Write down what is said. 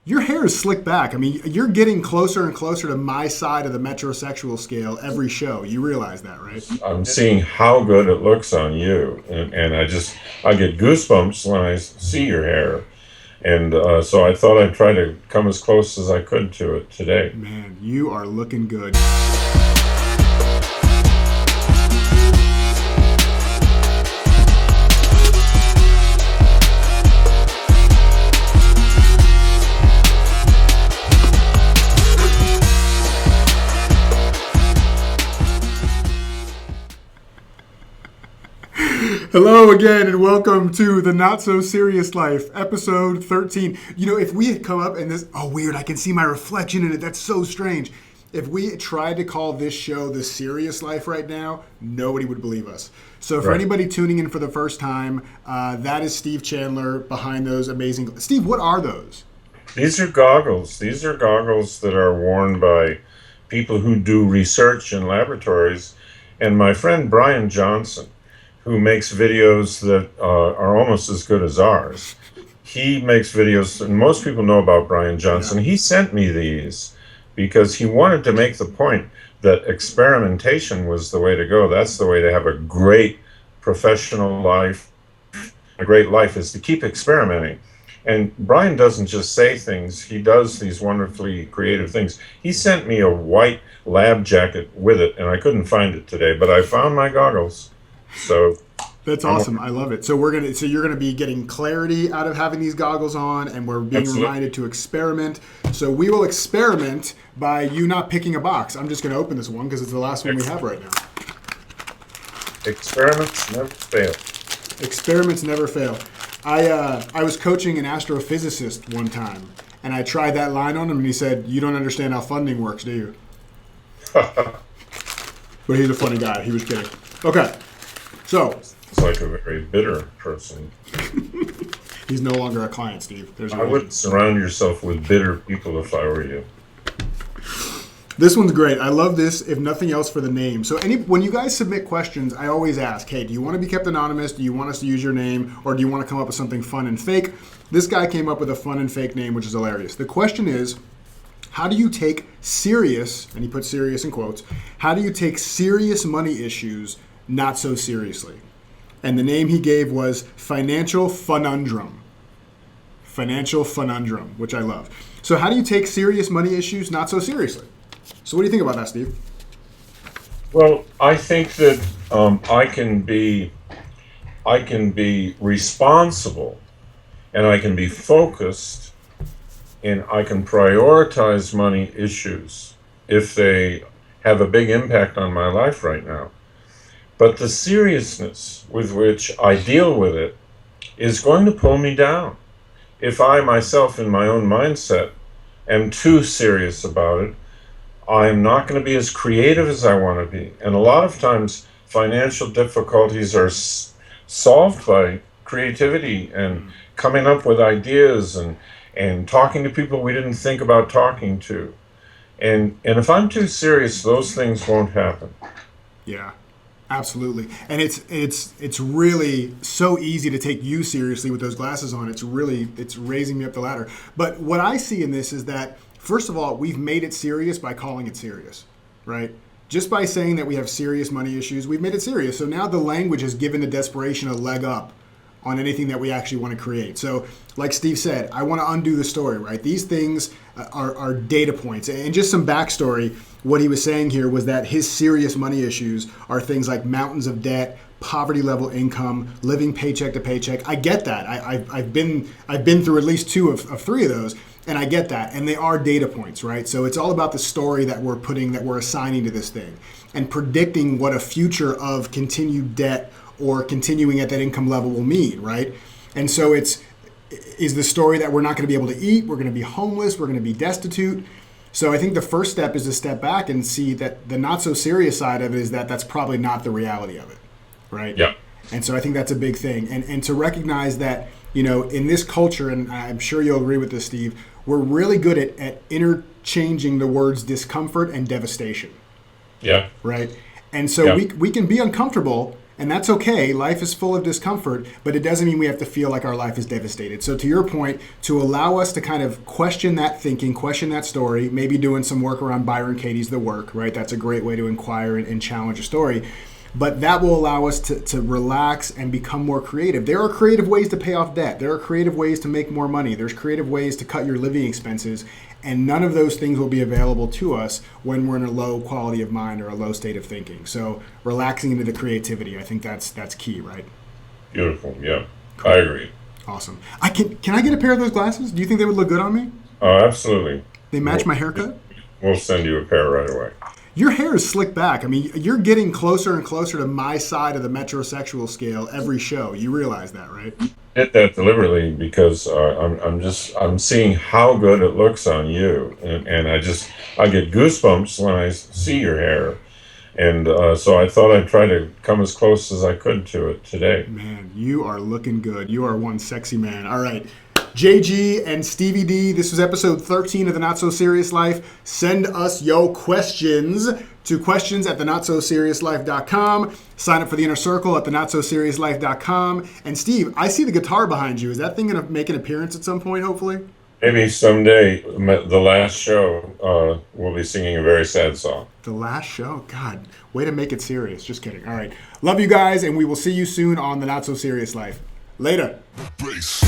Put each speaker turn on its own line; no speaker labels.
Your hair is slicked back. I mean, you're getting closer and closer to my side of the metrosexual scale every show. You realize that, right?
I'm seeing how good it looks on you, and I get goosebumps when I see your hair, and so I thought I'd try to come as close as I could to it today.
Man, you are looking good. Hello again, and welcome to the Not So Serious Life, episode 13. You know, if we had come up and this, oh, weird, I can see my reflection in it. That's so strange. If we tried to call this show The Serious Life right now, nobody would believe us. So for
Right.
anybody tuning in for the first time, that is Steve Chandler behind those amazing. Steve, what are those?
These are goggles. These are goggles that are worn by people who do research in laboratories, and my friend Brian Johnson, who makes videos that are almost as good as ours. He makes videos, and most people know about Brian
Yeah.
Johnson. He sent me these because he wanted to make the point that experimentation was the way to go. That's the way to have a great professional life. A great life is to keep experimenting. And Brian doesn't just say things, he does these wonderfully creative things. He sent me a white lab jacket with it, and I couldn't find it today, but I found my goggles. So
That's
I'm
awesome. I love it. So you're gonna be getting clarity out of having these goggles on, and we're being
absolutely
reminded to experiment. So we will experiment by you not picking a box. I'm just gonna open this one because it's the last one we have right now.
experiments never fail.
Experiments never fail. I was coaching an astrophysicist one time, and I tried that line on him, and he said, "You don't understand how funding works, do you?" But he's a funny guy. He was kidding. Okay, so
It's like a very bitter person.
he's no longer a client, Steve. There's a
I
reason.
wouldn't surround yourself with bitter people if I were you.
This one's great. I love this, if nothing else, for the name. So when you guys submit questions, I always ask, hey, do you want to be kept anonymous? Do you want us to use your name? Or do you want to come up with something fun and fake? This guy came up with a fun and fake name, which is hilarious. The question is, how do you take serious, and he put serious in quotes, how do you take serious money issues not so seriously? And the name he gave was Financial Funundrum. Financial Funundrum, which I love. So how do you take serious money issues not so seriously? So what do you think about that, Steve?
Well, I think that I can be responsible, and I can be focused, and I can prioritize money issues if they have a big impact on my life right now. But the seriousness with which I deal with it is going to pull me down. If I myself, in my own mindset, am too serious about it, I'm not going to be as creative as I want to be. And a lot of times, financial difficulties are solved by creativity and coming up with ideas and talking to people we didn't think about talking to. And if I'm too serious, those things won't happen.
Yeah, absolutely. And it's really so easy to take you seriously with those glasses on. It's raising me up the ladder. But what I see in this is that first of all, we've made it serious by calling it serious, right? Just by saying that we have serious money issues, we've made it serious. So now the language has given the desperation a leg up on anything that we actually want to create. So, like Steve said, I want to undo the story, right? These things are data points. And just some backstory, what he was saying here was that his serious money issues are things like mountains of debt, poverty level income, living paycheck to paycheck. I get that. I've been through at least two of three of those, and I get that. And they are data points, right? So it's all about the story that we're assigning to this thing, and predicting what a future of continued debt or continuing at that income level will mean, right? And so is the story that we're not going to be able to eat, we're going to be homeless, we're going to be destitute. So I think the first step is to step back and see that the not so serious side of it is that that's probably not the reality of it, right?
Yeah.
And so I think that's a big thing. And to recognize that, you know, in this culture, and I'm sure you'll agree with this, Steve, we're really good at interchanging the words discomfort and devastation,
Yeah.
right? And so
Yeah.
we can be uncomfortable And that's okay. Life is full of discomfort, but it doesn't mean we have to feel like our life is devastated. So to your point, to allow us to kind of question that thinking, question that story, maybe doing some work around Byron Katie's The Work, right? That's a great way to inquire and challenge a story. But that will allow us to relax and become more creative. There are creative ways to pay off debt. There are creative ways to make more money. There's creative ways to cut your living expenses. And none of those things will be available to us when we're in a low quality of mind or a low state of thinking. So relaxing into the creativity, I think that's key, right?
Beautiful. Yeah, cool. I agree.
Awesome. Can I get a pair of those glasses? Do you think they would look good on me?
Absolutely.
They match my haircut?
We'll send you a pair right away.
Your hair is slicked back. I mean, you're getting closer and closer to my side of the metrosexual scale every show. You realize that, right?
Did that deliberately because I'm seeing how good it looks on you, and I get goosebumps when I see your hair, and so I thought I'd try to come as close as I could to it today.
Man, you are looking good. You are one sexy man. All right. JG and Stevie D, this was episode 13 of The Not So Serious Life. Send us your questions to questions@thenotsoseriouslife.com. Sign up for the Inner Circle at thenotsoseriouslife.com. And Steve, I see the guitar behind you. Is that thing going to make an appearance at some point, hopefully?
Maybe someday, the last show, we'll be singing a very sad song.
The last show? God, way to make it serious. Just kidding. All right. Love you guys, and we will see you soon on The Not So Serious Life. Later. Bass.